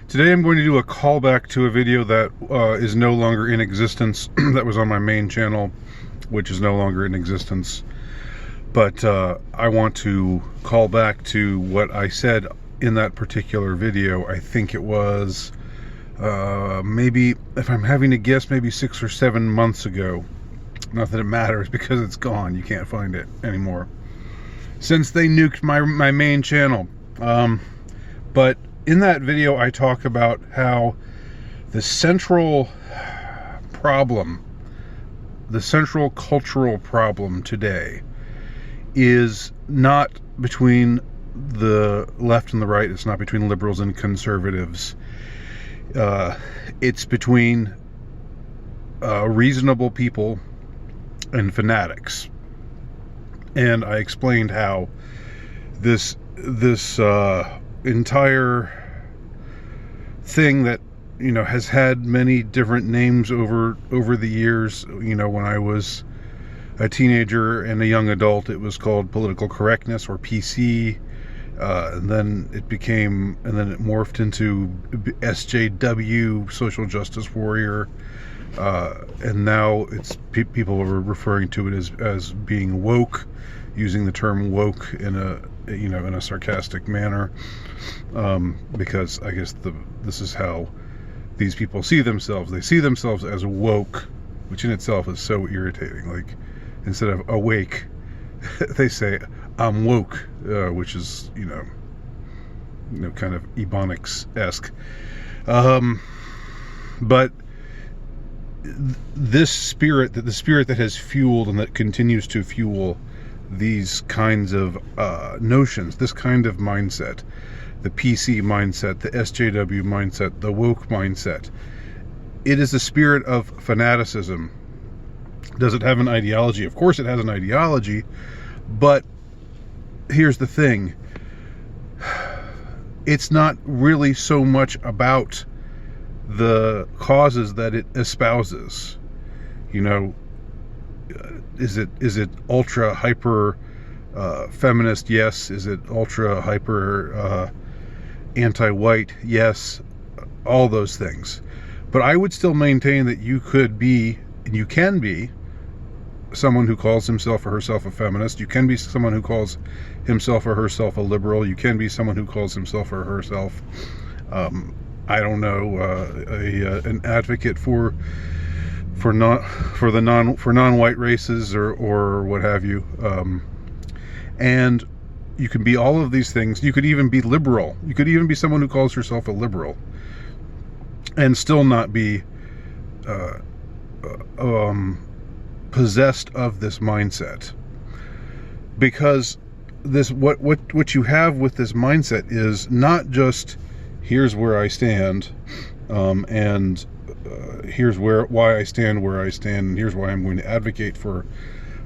Today I'm going to do a callback to a video that is no longer in existence that was on my main channel, which is no longer in existence. But I want to call back to what I said in that particular video. I think it was maybe, if I'm having to guess, maybe 6 or 7 months ago. Not that it matters because it's gone. You can't find it anymore since they nuked my main channel. But in that video, I talk about how the central problem, the central cultural problem today is not between the left and the right. It's not between liberals and conservatives. It's between reasonable people and fanatics. And I explained how this entire thing that, you know, has had many different names over the years. You know, when I was a teenager and a young adult, it was called political correctness, or PC. And then it morphed into SJW, social justice warrior. And now it's people are referring to it as being woke, using the term woke in a sarcastic manner, because I guess this is how these people see themselves. They see themselves as woke, which in itself is so irritating. Like, instead of awake, they say I'm woke, which is you know kind of Ebonics-esque. But the spirit that has fueled and that continues to fuel these kinds of notions, this kind of mindset, the PC mindset, the SJW mindset, the woke mindset, it is the spirit of fanaticism. Does it have an ideology? Of course it has an ideology, but here's the thing. It's not really so much about the causes that it espouses. You know, is it ultra hyper feminist? Yes. Is it ultra hyper anti-white? Yes. All those things. But I would still maintain that you could be, and you can be, someone who calls himself or herself a feminist. You can be someone who calls himself or herself a liberal. You can be someone who calls himself or herself I don't know, an advocate for non-white races or what have you, and you can be all of these things. You could even be liberal. You could even be someone who calls herself a liberal, and still not be possessed of this mindset, because what you have with this mindset is not just here's where I stand, and here's why I stand where I stand, and here's why I'm going to advocate for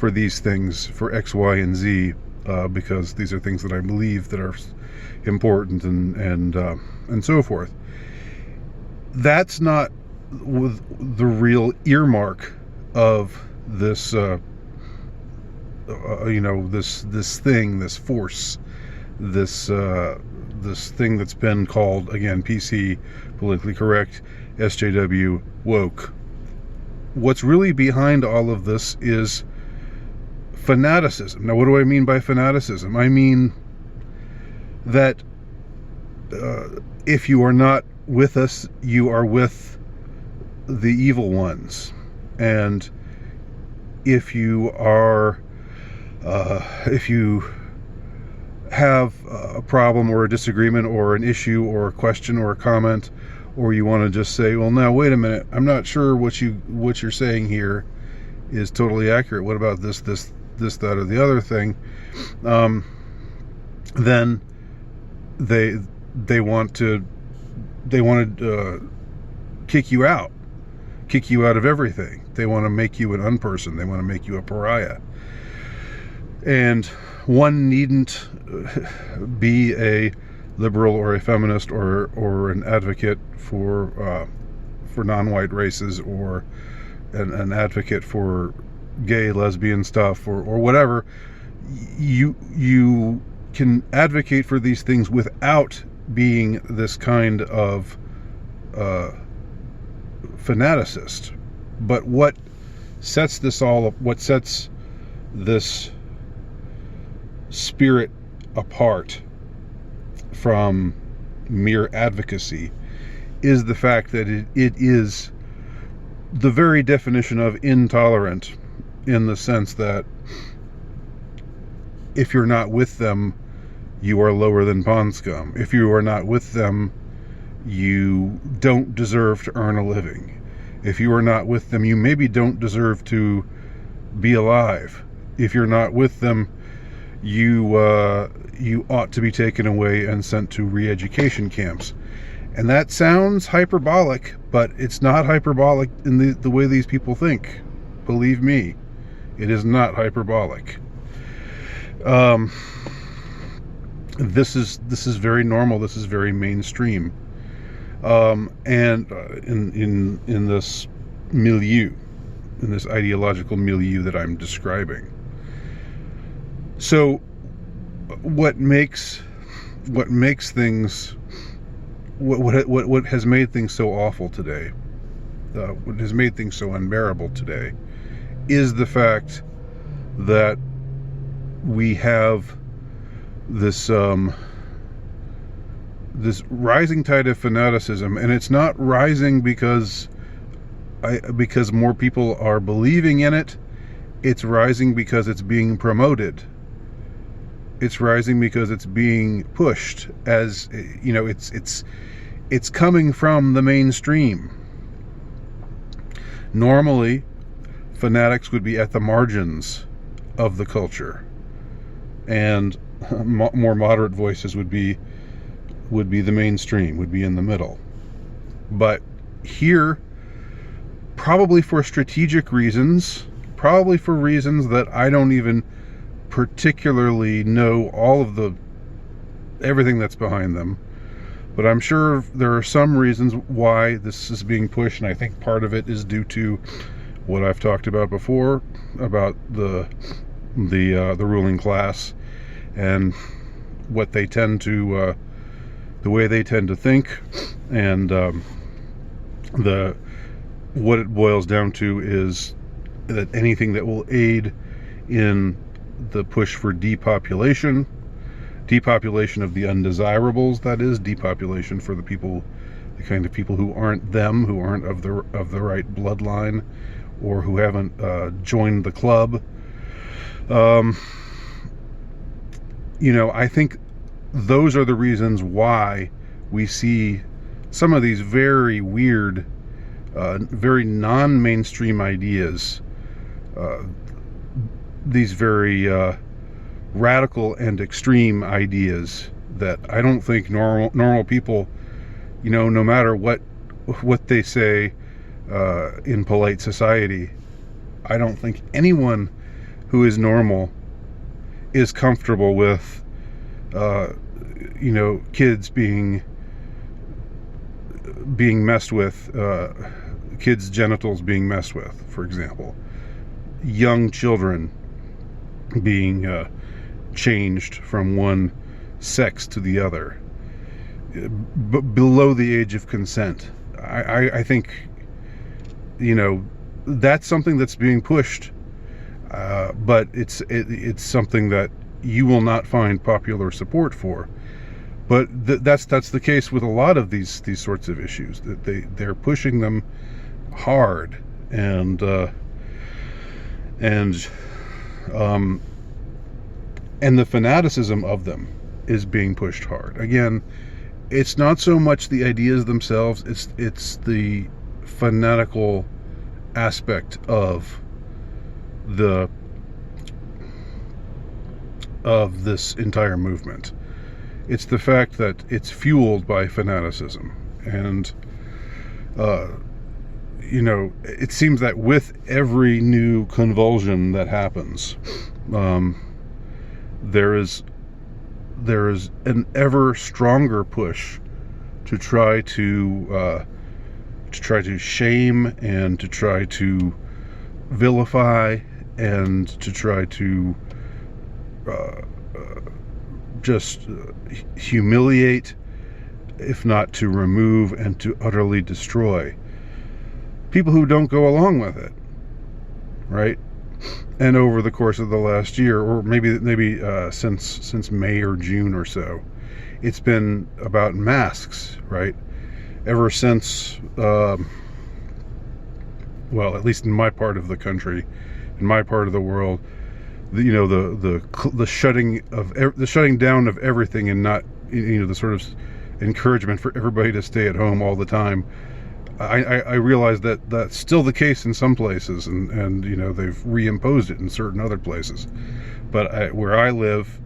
these things, for X, Y, and Z, because these are things that I believe that are important, and so forth. That's not the real earmark of this, this thing, this force, this thing that's been called, again, PC, politically correct, SJW, woke. What's really behind all of this is fanaticism. Now, what do I mean by fanaticism? I mean that if you are not with us, you are with the evil ones. And if you have a problem or a disagreement or an issue or a question or a comment, or you want to just say, well, now wait a minute, I'm not sure what you're saying here is totally accurate. What about this, that, or the other thing? Then they want to kick you out of everything. They want to make you an unperson. They want to make you a pariah. And one needn't be a liberal or a feminist or an advocate for non-white races, or an advocate for gay, lesbian stuff, or whatever. You can advocate for these things without being this kind of fanaticist. But what sets this spirit apart from mere advocacy is the fact that it is the very definition of intolerant, in the sense that if you're not with them, you are lower than pond scum. If you are not with them, you don't deserve to earn a living. If you are not with them, you maybe don't deserve to be alive. If you're not with them, you ought to be taken away and sent to re-education camps. And that sounds hyperbolic, but it's not hyperbolic in the way these people think. Believe me, it is not hyperbolic. This is very normal. This is very mainstream. And in this milieu, in this ideological milieu that I'm describing. So, what has made things so awful today, what has made things so unbearable today, is the fact that we have this rising tide of fanaticism, and it's not rising because more people are believing in it. It's rising because it's being promoted. It's rising because it's being pushed, as you know, it's coming from the mainstream. Normally, fanatics would be at the margins of the culture, and more moderate voices would be the mainstream, would be in the middle. But here, probably for strategic reasons, probably for reasons that I don't even particularly know everything that's behind them, but I'm sure there are some reasons why this is being pushed, and I think part of it is due to what I've talked about before, about the ruling class and what they tend to the way they tend to think, and what it boils down to is that anything that will aid in the push for depopulation of the undesirables, that is, depopulation for the kind of people who aren't them, who aren't of the right bloodline, or who haven't joined the club. I think those are the reasons why we see some of these very weird, very non-mainstream ideas, these very radical and extreme ideas that I don't think normal people, no matter what they say in polite society, I don't think anyone who is normal is comfortable with kids being messed with, kids' genitals being messed with, for example, young children being changed from one sex to the other, below the age of consent. I think, that's something that's being pushed, but it's something that you will not find popular support for. But that's the case with a lot of these sorts of issues, that they're pushing them hard, and the fanaticism of them is being pushed hard. Again, it's not so much the ideas themselves, it's the fanatical aspect of this entire movement. It's the fact that it's fueled by fanaticism, and it seems that with every new convulsion that happens, there is an ever stronger push to try to shame, and to try to vilify, and to try to just humiliate if not to remove and to utterly destroy people who don't go along with it, right? And over the course of the last year, or maybe since May or June or so, it's been about masks, right? Ever since, well, at least in my part of the country, in my part of the world, the shutting down of everything, and not, the sort of encouragement for everybody to stay at home all the time. I realize that that's still the case in some places, and they've reimposed it in certain other places. But where I live,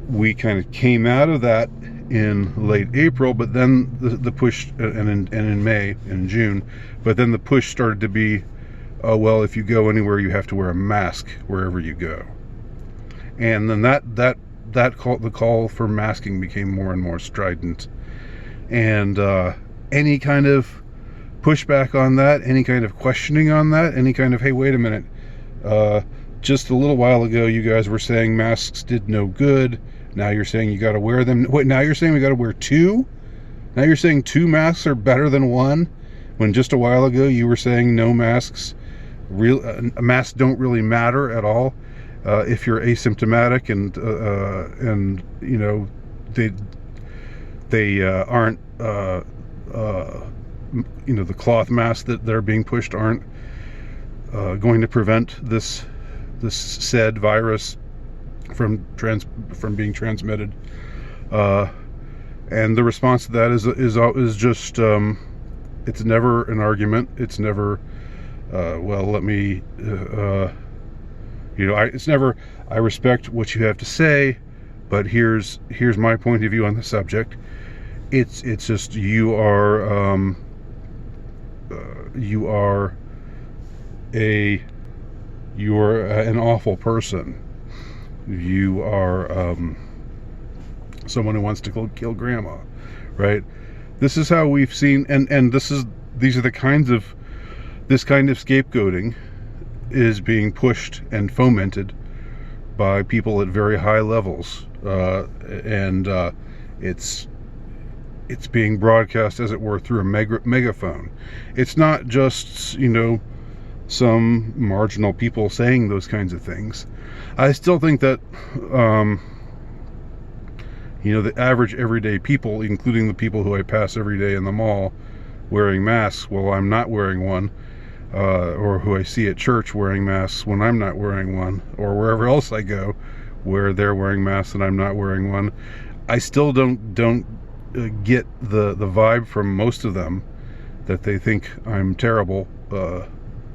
we kind of came out of that in late April, but then the push, and in May and June, but then the push started to be, oh well, if you go anywhere, you have to wear a mask wherever you go. And then the call for masking became more and more strident, and any kind of pushback on that, any kind of questioning on that, any kind of, hey, wait a minute, just a little while ago you guys were saying masks did no good, now you're saying you got to wear them. Wait, now you're saying we got to wear two? Now you're saying two masks are better than one, when just a while ago you were saying no masks, masks don't really matter at all if you're asymptomatic, and they aren't the cloth masks that are being pushed aren't going to prevent this said virus from being transmitted. And the response to that is just it's never an argument. It's never well, let me it's never, I respect what you have to say, but here's my point of view on the subject. It's just you are an awful person. You are someone who wants to kill grandma, right? This is how we've seen, and this kind of scapegoating is being pushed and fomented by people at very high levels, and it's being broadcast, as it were, through a megaphone. It's not just some marginal people saying those kinds of things. I still think that the average everyday people, including the people who I pass every day in the mall wearing masks while I'm not wearing one, or who I see at church wearing masks when I'm not wearing one, or wherever else I go where they're wearing masks and I'm not wearing one, I still don't get the vibe from most of them that they think I'm terrible, that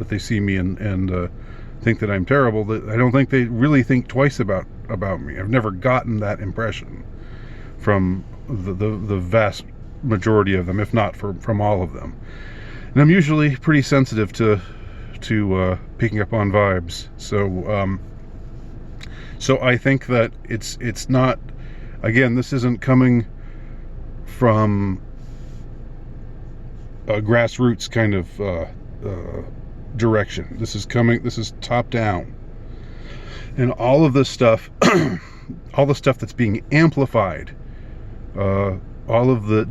they see me and think that I'm terrible. That I don't think they really think twice about me. I've never gotten that impression from the vast majority of them, if not from all of them. And I'm usually pretty sensitive to picking up on vibes. So I think that it's not, again, this isn't coming from a grassroots kind of direction. This is top down. And all of this stuff, all the stuff that's being amplified, all of the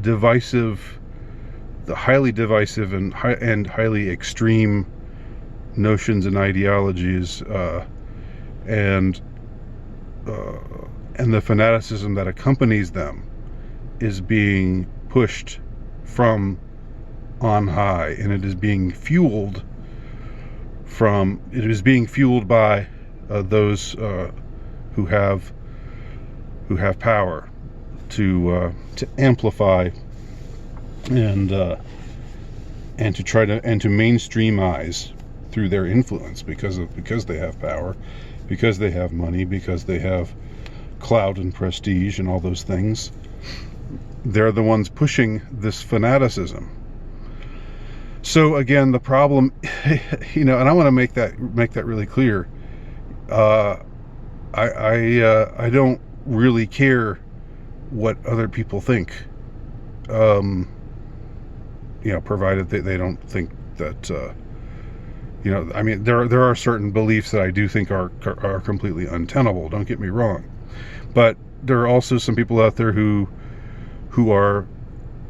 highly divisive and highly extreme notions and ideologies, and the fanaticism that accompanies them, is being pushed from on high, and it is being fueled by those who have power to amplify and to mainstreamize through their influence, because they have power, because they have money, because they have clout and prestige and all those things. They're the ones pushing this fanaticism. So again, the problem, and I want to make that really clear. I don't really care what other people think, provided they don't think that, I mean, there are certain beliefs that I do think are completely untenable. Don't get me wrong, but there are also some people out there who who are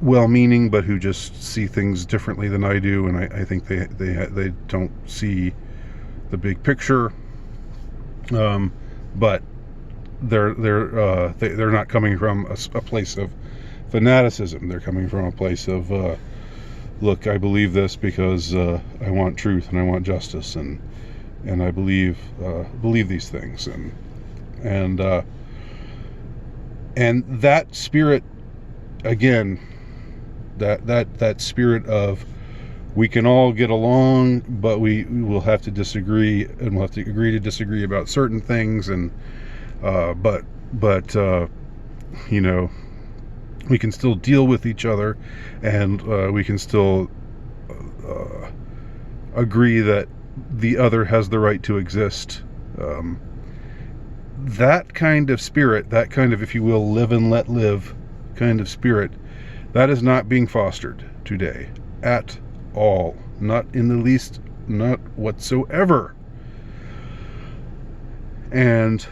well-meaning, but who just see things differently than I do, and I think they don't see the big picture. But they're not coming from a place of fanaticism. They're coming from a place of look, I believe this because I want truth and I want justice, and I believe these things, and that spirit, again, that spirit of we can all get along, but we will have to disagree, and we'll have to agree to disagree about certain things, and but you know, we can still deal with each other, and we can still agree that the other has the right to exist. That kind of spirit, that kind of, if you will, live and let live kind of spirit, that is not being fostered today at all. Not in the least, not whatsoever. And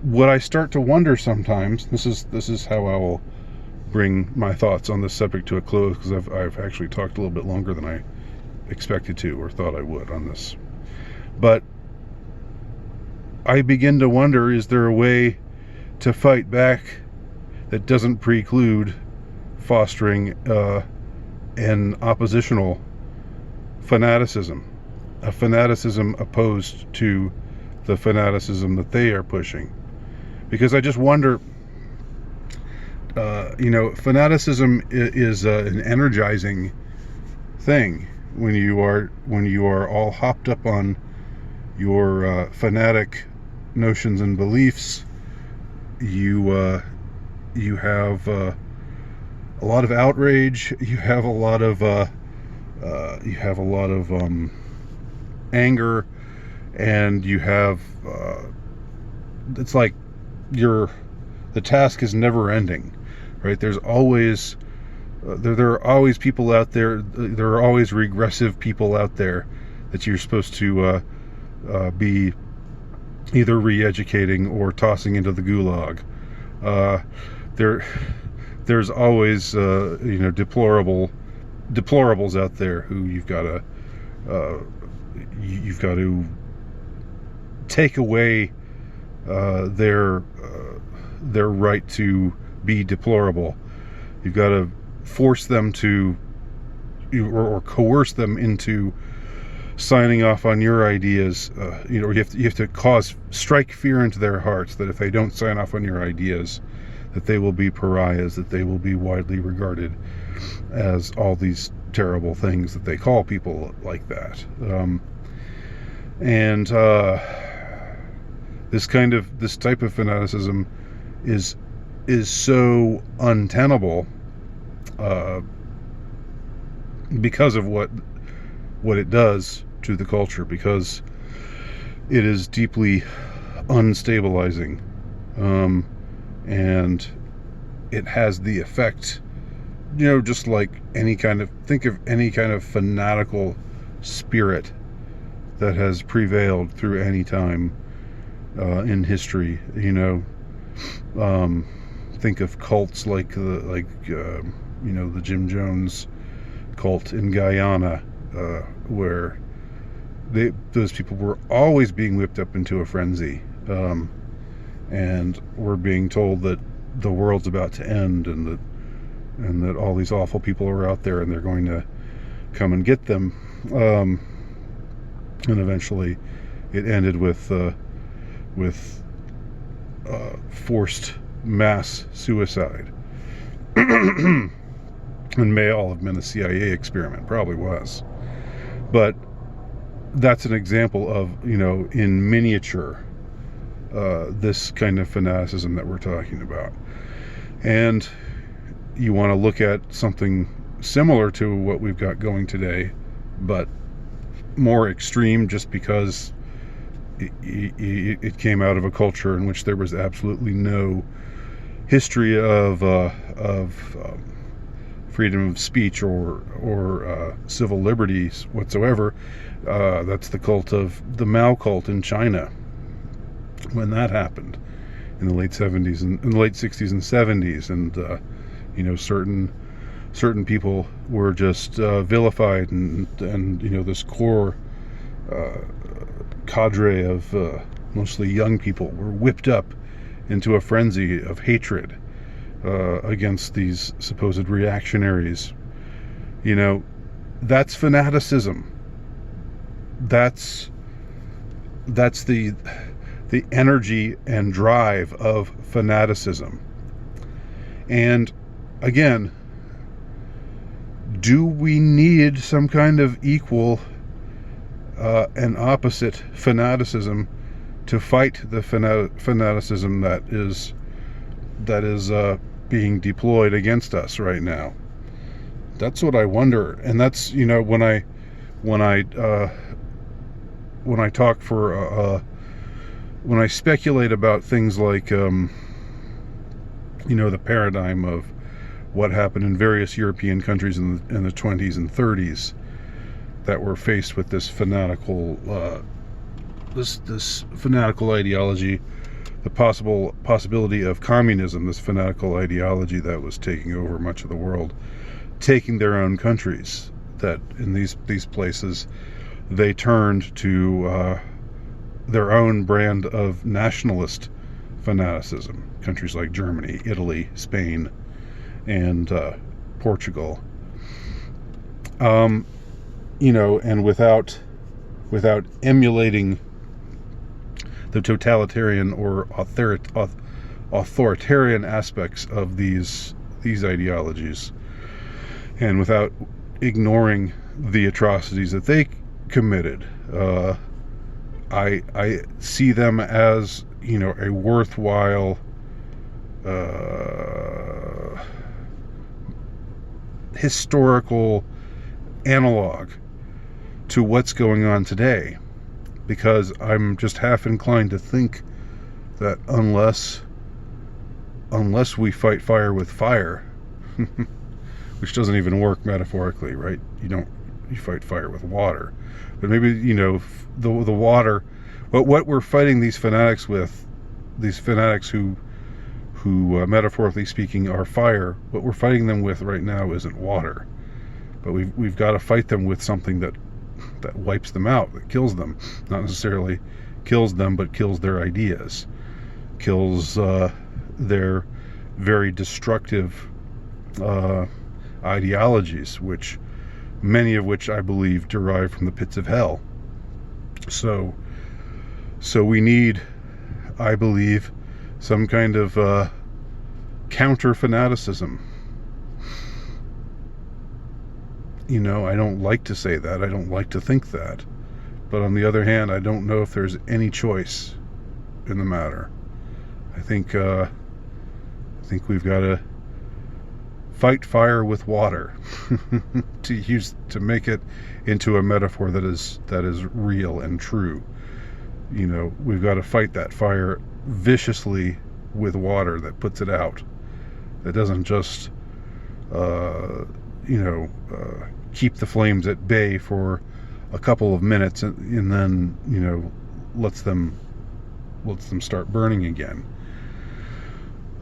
what I start to wonder sometimes, this is how I will bring my thoughts on this subject to a close, because I've actually talked a little bit longer than I expected to or thought I would on this. But I begin to wonder, is there a way to fight back that doesn't preclude fostering an oppositional fanaticism, a fanaticism opposed to the fanaticism that they are pushing? Because I just wonder, fanaticism is an energizing thing. When you are all hopped up on your fanatic notions and beliefs, you have a lot of outrage. You have a lot of anger, and you have it's like the task is never ending, right? There's always there are always people out there. There are always regressive people out there that you're supposed to be either re-educating or tossing into the gulag. There's always deplorables out there who you've got to take away their right to be deplorable. You've got to force them to, or coerce them into signing off on your ideas. You have to strike fear into their hearts that if they don't sign off on your ideas, that they will be pariahs, that they will be widely regarded as all these terrible things that they call people like that. This type of fanaticism is so untenable because of what it does to the culture, because it is deeply unstabilizing, and it has the effect, just like think of any kind of fanatical spirit that has prevailed through any time in history. Think of cults like the Jim Jones cult in Guyana, where those people were always being whipped up into a frenzy, and were being told that the world's about to end, and that all these awful people are out there and they're going to come and get them. And eventually it ended with forced mass suicide. And may all have been a CIA experiment, probably was. But that's an example of, in miniature, this kind of fanaticism that we're talking about. And you want to look at something similar to what we've got going today, but more extreme, just because it came out of a culture in which there was absolutely no history of freedom of speech or civil liberties whatsoever. That's the cult of the Mao cult in China. When that happened in the late 70s and in the late 60s and 70s, and Certain people were just vilified, and this core cadre of mostly young people were whipped up into a frenzy of hatred against these supposed reactionaries. That's fanaticism. That's the energy and drive of fanaticism. And again, do we need some kind of equal and opposite fanaticism to fight the fanaticism that is being deployed against us right now? That's what I wonder. And that's, when I talk when I speculate about things like the paradigm of what happened in various European countries in the 20s and 30s that were faced with this fanatical this fanatical ideology, the possibility of communism, this fanatical ideology that was taking over much of the world, taking their own countries, that in these places they turned to their own brand of nationalist fanaticism. Countries like Germany, Italy, Spain, and Portugal. And without emulating the totalitarian or authoritarian aspects of these ideologies, and without ignoring the atrocities that they committed, I see them as a worthwhile historical analog to what's going on today, because I'm just half inclined to think that unless we fight fire with fire, which doesn't even work metaphorically, right? You fight fire with water, but maybe the water. What we're fighting these fanatics with, these fanatics who metaphorically speaking are fire, what we're fighting them with right now isn't water, but we've got to fight them with something that wipes them out, that kills them. Not necessarily kills them, but kills their ideas, kills their very destructive ideologies, many of which I believe derive from the pits of hell. So we need, I believe, some kind of counter-fanaticism. I don't like to say that. I don't like to think that. But on the other hand, I don't know if there's any choice in the matter. I think we've got to fight fire with water to make it into a metaphor that is real and true. We've got to fight that fire viciously with water that puts it out, that doesn't just keep the flames at bay for a couple of minutes and then lets them start burning again.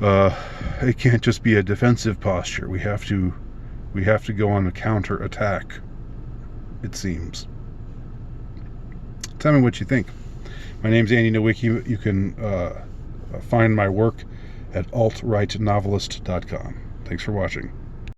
It can't just be a defensive posture. We have to go on a counter attack, it seems. Tell me what you think. My name's Andy Nowicki. You can find my work at altrightnovelist.com. Thanks for watching.